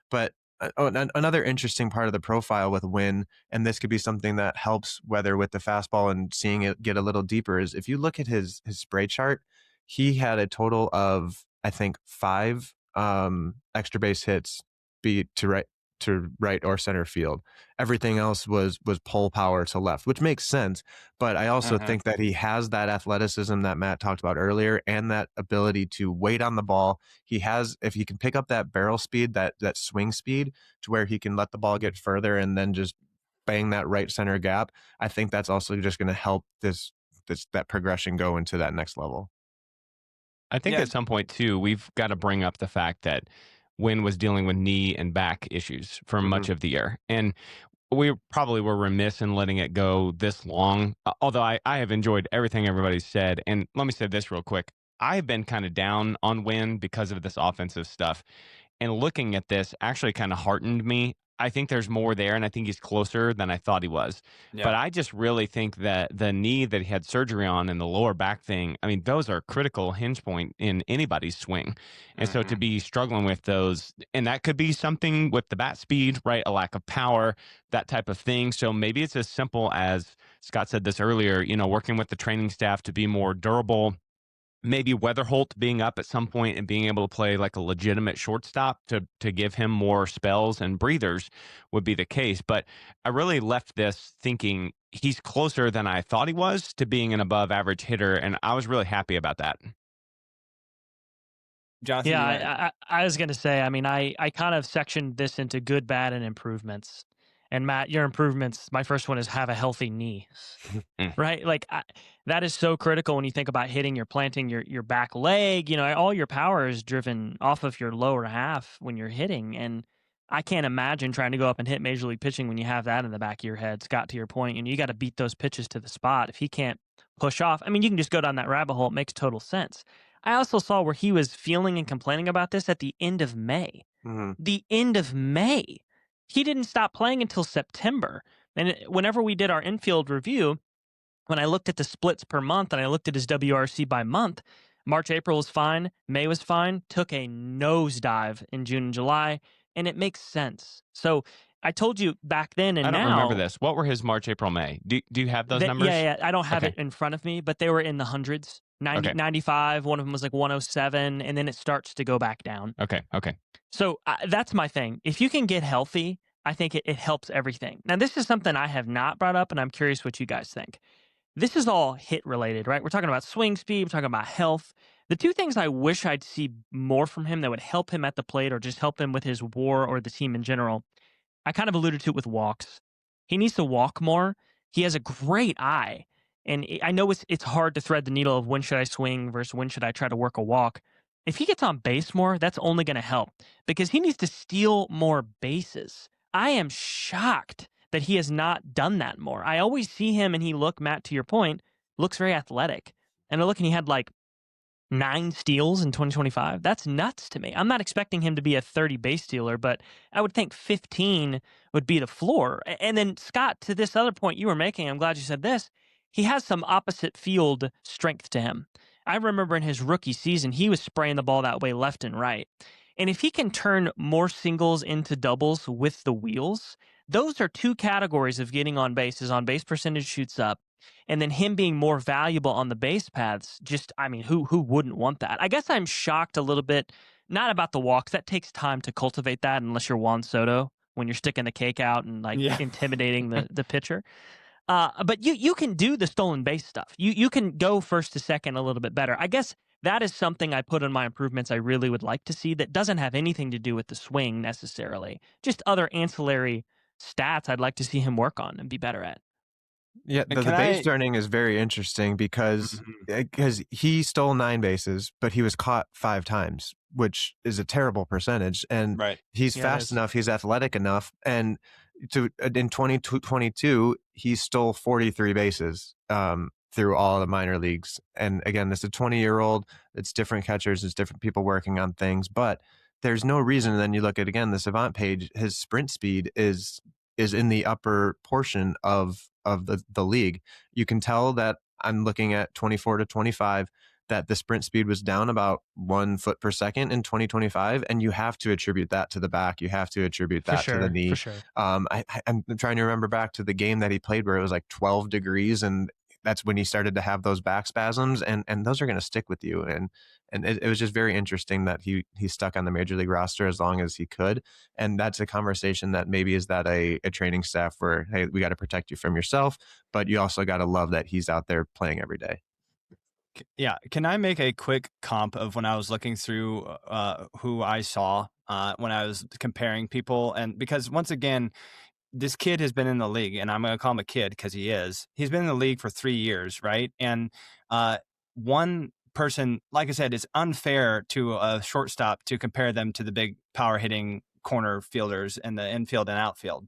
But another interesting part of the profile with Winn, and this could be something that helps whether with the fastball and seeing it get a little deeper, is if you look at his spray chart, he had a total of, I think, 5 extra base hits, be to right or center field. Everything else was pull power to left, which makes sense. But I also think that he has that athleticism that Matt talked about earlier and that ability to wait on the ball. He has, if he can pick up that barrel speed, that swing speed to where he can let the ball get further and then just bang that right center gap, I think that's also just going to help that progression go into that next level. I think at some point too, we've got to bring up the fact that Winn was dealing with knee and back issues for much of the year. And we probably were remiss in letting it go this long, although I have enjoyed everything everybody's said. And let me say this real quick. I've been kind of down on Winn because of this offensive stuff. And looking at this actually kind of heartened me. I think there's more there, and I think he's closer than I thought he was. Yeah. But I just really think that the knee that he had surgery on and the lower back thing, I mean, those are critical hinge point in anybody's swing. And so to be struggling with those, and that could be something with the bat speed, right? A lack of power, that type of thing. So maybe it's as simple as Scott said this earlier, working with the training staff to be more durable maybe Weatherholt being up at some point and being able to play like a legitimate shortstop to give him more spells and breathers would be the case. But I really left this thinking he's closer than I thought he was to being an above average hitter, and I was really happy about that. Jonathan, Yeah, I was going to say, I mean, I kind of sectioned this into good, bad, and improvements. And Matt, your improvements, my first one is have a healthy knee, right? Like that is so critical when you think about hitting. You're planting your back leg. You know, all your power is driven off of your lower half when you're hitting. And I can't imagine trying to go up and hit major league pitching when you have that in the back of your head. Scott, to your point, you got to beat those pitches to the spot. If he can't push off, I mean, you can just go down that rabbit hole. It makes total sense. I also saw where he was feeling and complaining about this at the end of May. The end of May. He didn't stop playing until September. And whenever we did our infield review, when I looked at the splits per month and I looked at his WRC by month, March, April was fine. May was fine. Took a nosedive in June and July. And it makes sense. So I told you back then and now. I don't remember this. What were his March, April, May? Do you have those numbers? Yeah. I don't have it in front of me, but they were in the hundreds. 95, one of them was like 107, and then it starts to go back down. Okay. So that's my thing. If you can get healthy, I think it helps everything. Now, this is something I have not brought up, and I'm curious what you guys think. This is all hit related, right? We're talking about swing speed. We're talking about health. The two things I wish I'd see more from him that would help him at the plate or just help him with his WAR or the team in general, I kind of alluded to it with walks. He needs to walk more. He has a great eye. And I know it's hard to thread the needle of when should I swing versus when should I try to work a walk. If he gets on base more, that's only going to help because he needs to steal more bases. I am shocked that he has not done that more. I always see him and Matt, to your point, looks very athletic. And I look and he had like 9 steals in 2025. That's nuts to me. I'm not expecting him to be a 30 base stealer, but I would think 15 would be the floor. And then Scott, to this other point you were making, I'm glad you said this. He has some opposite field strength to him. I remember in his rookie season, he was spraying the ball that way left and right. And if he can turn more singles into doubles with the wheels, those are 2 categories of getting on base. His on base percentage shoots up. And then him being more valuable on the base paths, who wouldn't want that? I guess I'm shocked a little bit, not about the walks. That takes time to cultivate that unless you're Juan Soto, when you're sticking the cake out and intimidating the pitcher. But you can do the stolen base stuff. You can go first to second a little bit better. I guess that is something I put in my improvements I really would like to see that doesn't have anything to do with the swing necessarily. Just other ancillary stats I'd like to see him work on and be better at. Yeah, the base turning is very interesting because he stole 9 bases, but he was caught 5 times, which is a terrible percentage. And he's fast enough, he's athletic enough, and in 2022 he stole 43 bases through all the minor leagues. And again, this is a 20-year-old. It's different catchers, it's different people working on things, but there's no reason. And then you look at again the Savant page, his sprint speed is in the upper portion of the league. You can tell that I'm looking at 24 to 25 that the sprint speed was down about 1 foot per second in 2025, and you have to attribute that to the back. You have to attribute that to the knee. For sure. I'm trying to remember back to the game that he played where it was like 12 degrees, and that's when he started to have those back spasms, and those are going to stick with you. And it was just very interesting that he stuck on the major league roster as long as he could. And that's a conversation that maybe is that a training staff where, hey, we got to protect you from yourself, but you also got to love that he's out there playing every day. Yeah. Can I make a quick comp of when I was looking through who I saw when I was comparing people? And because once again, this kid has been in the league, and I'm going to call him a kid because he is. He's been in the league for 3 years, right? And one person, like I said, it's unfair to a shortstop to compare them to the big power hitting corner fielders in the infield and outfield.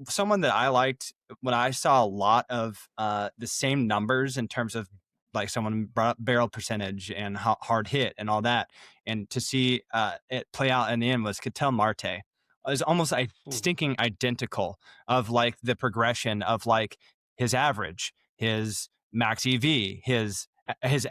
Someone that I liked when I saw a lot of the same numbers in terms of like someone brought up barrel percentage and hard hit and all that, and to see it play out in the end was Ketel Marte. It was almost stinking identical of like the progression of like his average, his max EV, his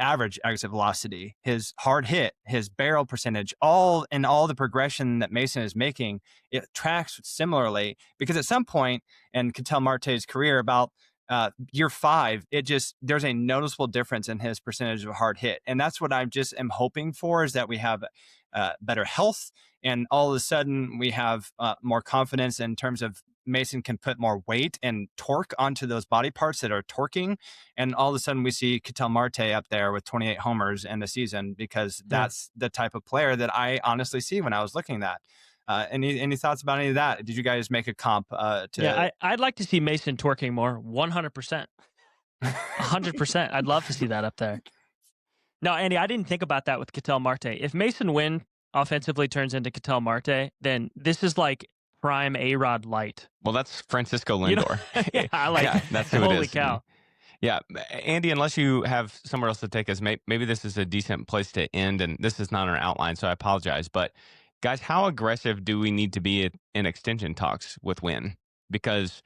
average exit velocity, his hard hit, his barrel percentage, all the progression that Masyn is making, it tracks similarly because at some point in Ketel Marte's career, about year 5, there's a noticeable difference in his percentage of hard hit. And that's what I just am hoping for, is that we have better health. And all of a sudden we have more confidence in terms of Masyn can put more weight and torque onto those body parts that are torquing. And all of a sudden we see Ketel Marte up there with 28 homers in the season, because that's the type of player that I honestly see when I was looking at that. Any thoughts about any of that? Did you guys make a comp to? Yeah, I'd like to see Masyn torquing more. 100%. 100%. I'd love to see that up there. No, Andy, I didn't think about that with Ketel Marte. If Masyn Winn offensively turns into Ketel Marte, then this is like prime A-Rod light. Well, that's Francisco Lindor. Yeah, I like yeah, that's who holy it is. cow. Yeah, Andy, unless you have somewhere else to take us, maybe this is a decent place to end, and this is not an outline, so I apologize. But guys, how aggressive do we need to be in extension talks with Winn? Because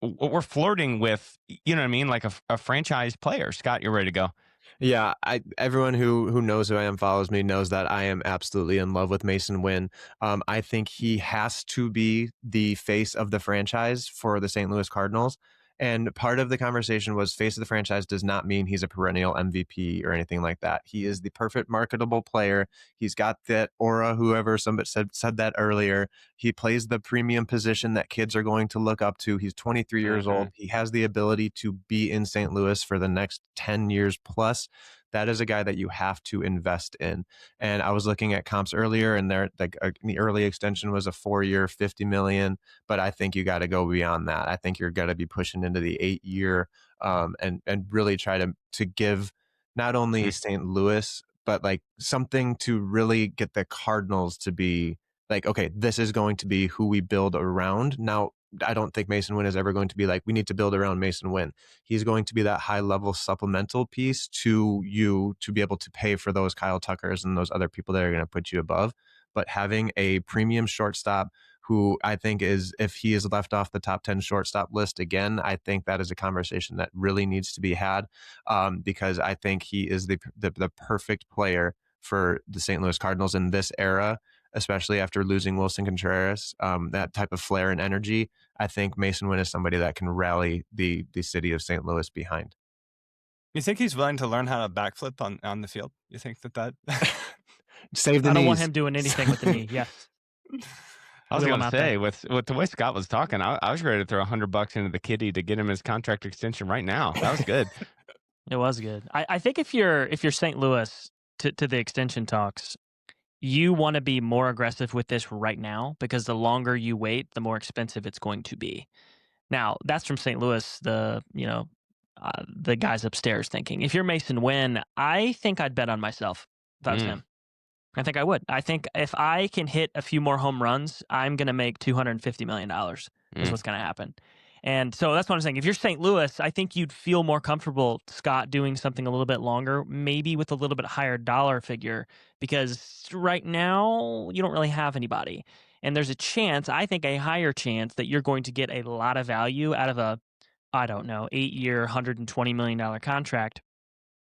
we're flirting with, you know what I mean, like a franchise player. Scott, you're ready to go. Yeah, everyone who knows who I am, follows me, knows that I am absolutely in love with Masyn Winn. I think he has to be the face of the franchise for the St. Louis Cardinals. And part of the conversation was face of the franchise does not mean he's a perennial MVP or anything like that. He is the perfect marketable player. He's got that aura, whoever somebody said that earlier. He plays the premium position that kids are going to look up to. He's 23 years old. He has the ability to be in St. Louis for the next 10 years plus. That is a guy that you have to invest in. And I was looking at comps earlier, and the early extension was a 4-year, $50 million. But I think you got to go beyond that. I think you're going to be pushing into the 8-year, and really try to give not only St. Louis, but like something to really get the Cardinals to be like, okay, this is going to be who we build around. Now, I don't think Masyn Winn is ever going to be like, we need to build around Masyn Winn. He's going to be that high level supplemental piece to you to be able to pay for those Kyle Tuckers and those other people that are going to put you above. But having a premium shortstop who I think is, if he is left off the top 10 shortstop list again, I think that is a conversation that really needs to be had, because I think he is the perfect player for the St. Louis Cardinals in this era, especially after losing Wilson Contreras, that type of flair and energy. I think Masyn Winn is somebody that can rally the city of St. Louis behind. You think he's willing to learn how to backflip on the field? You think that save the I don't knees. want him doing anything with the knee. Yes. I was going to say, with the way Scott was talking, I was ready to throw $100 into the kitty to get him his contract extension right now. That was good. It was good. I think if you're St. Louis to the extension talks, you want to be more aggressive with this right now, because the longer you wait, the more expensive it's going to be. Now, that's from St. Louis, the guys upstairs thinking. If you're Masyn Winn, I think I'd bet on myself if I was him. I think I would. I think if I can hit a few more home runs, I'm going to make $250 million is what's going to happen. And so that's what I'm saying. If you're St. Louis, I think you'd feel more comfortable, Scott, doing something a little bit longer, maybe with a little bit higher dollar figure, because right now you don't really have anybody. And there's a chance, I think a higher chance, that you're going to get a lot of value out of a, 8-year, $120 million contract.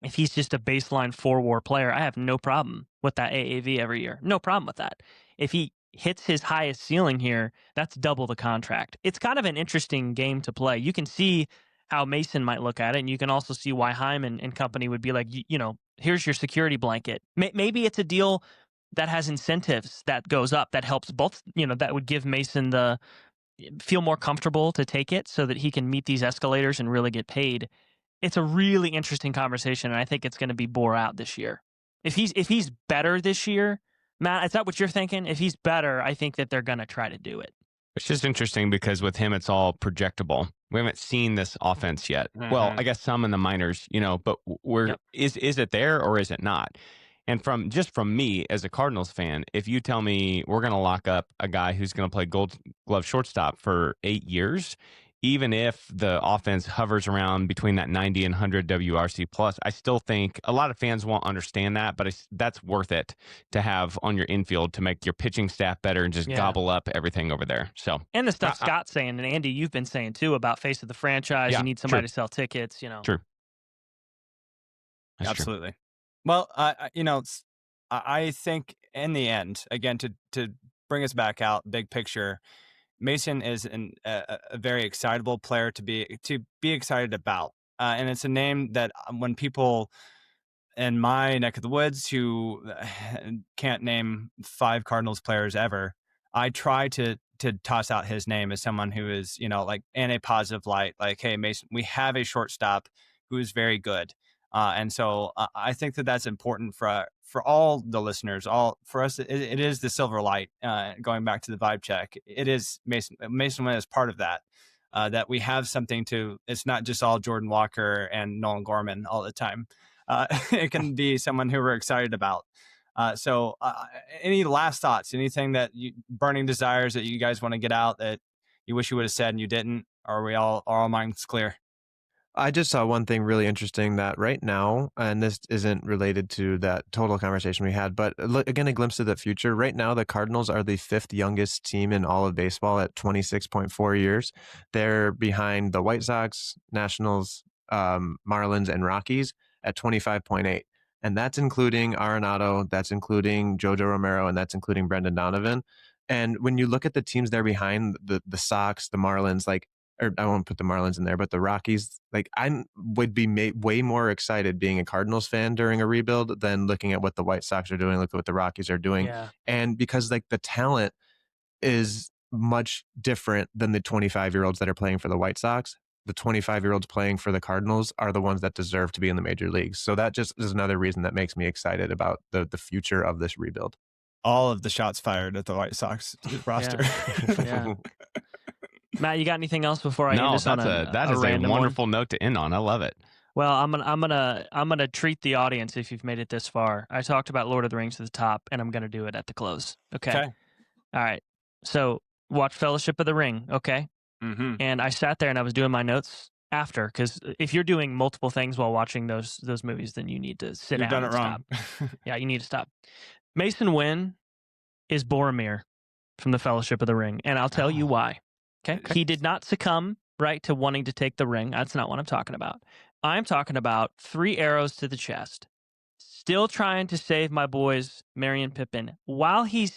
If he's just a baseline 4-WAR player, I have no problem with that AAV every year. No problem with that. If he hits his highest ceiling here, that's double the contract. It's kind of an interesting game to play. You can see how Masyn might look at it, and you can also see why Hyman and company would be like, here's your security blanket. Maybe it's a deal that has incentives that goes up, that helps both, that would give Masyn the feel more comfortable to take it so that he can meet these escalators and really get paid. It's a really interesting conversation, and I think it's going to be bore out this year. If he's better this year, Matt, is that what you're thinking? If he's better, I think that they're going to try to do it. It's just interesting because with him, it's all projectable. We haven't seen this offense yet. Well, I guess some in the minors, but is it there or is it not? And from me as a Cardinals fan, if you tell me we're going to lock up a guy who's going to play Gold Glove shortstop for 8 years, even if the offense hovers around between that 90 and 100 WRC plus, I still think a lot of fans won't understand that, but that's worth it to have on your infield to make your pitching staff better and just gobble up everything over there. So, and the stuff Scott's saying, and Andy, you've been saying too, about face of the franchise. You need somebody to sell tickets. True. That's absolutely. True. Well, I think in the end, again, to bring us back out, big picture, Masyn is a very excitable player to be excited about, and it's a name that when people in my neck of the woods who can't name 5 Cardinals players ever, I try to toss out his name as someone who is, like in a positive light, like, hey, Masyn, we have a shortstop who is very good. And so I think that that's important for all the listeners, for us. It is the silver light, going back to the vibe check. It is Masyn Winn is part of that, that we have something it's not just all Jordan Walker and Nolan Gorman all the time. It can be someone who we're excited about. So any last thoughts, anything burning desires that you guys want to get out that you wish you would have said and you didn't? Or are all our minds clear? I just saw one thing really interesting that right now, and this isn't related to that total conversation we had, but again, a glimpse of the future. Right now, the Cardinals are the 5th youngest team in all of baseball at 26.4 years. They're behind the White Sox, Nationals, Marlins, and Rockies at 25.8. And that's including Arenado, that's including Jojo Romero, and that's including Brendan Donovan. And when you look at the teams there behind, the Sox, the Marlins, or I won't put the Marlins in there, but the Rockies, I would be way more excited being a Cardinals fan during a rebuild than looking at what the White Sox are doing, look at what the Rockies are doing. Yeah. And because the talent is much different than the 25-year-olds that are playing for the White Sox. The 25-year-olds playing for the Cardinals are the ones that deserve to be in the major leagues. So that just is another reason that makes me excited about the future of this rebuild. All of the shots fired at the White Sox roster. Yeah. Matt, you got anything else before I end this on that is a wonderful note to end on. I love it. Well, I'm gonna treat the audience if you've made it this far. I talked about Lord of the Rings to the top, and I'm gonna do it at the close. Okay. All right. So watch Fellowship of the Ring. Okay. Mm-hmm. And I sat there and I was doing my notes after, because if you're doing multiple things while watching those movies, then you need to sit down. You've done it and wrong. Stop. Yeah, you need to stop. Masyn Winn is Boromir from the Fellowship of the Ring, and I'll tell you why. Okay, he did not succumb to wanting to take the ring. That's not what I'm talking about. I'm talking about 3 arrows to the chest, still trying to save my boys Merry and Pippin while he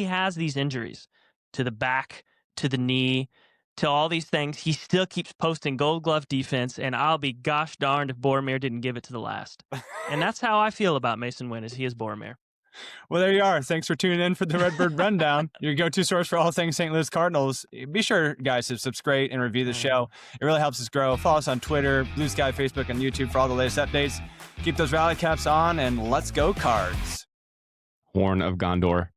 has these injuries to the back, to the knee, to all these things. He still keeps posting Gold Glove defense, and I'll be gosh darned if Boromir didn't give it to the last. And that's how I feel about Masyn Winn, is he is Boromir. Well, there you are. Thanks for tuning in for the Redbird Rundown, your go-to source for all things St. Louis Cardinals. Be sure, guys, to subscribe and review the show. It really helps us grow. Follow us on Twitter, Blue Sky, Facebook, and YouTube for all the latest updates. Keep those rally caps on, and let's go Cards. Horn of Gondor.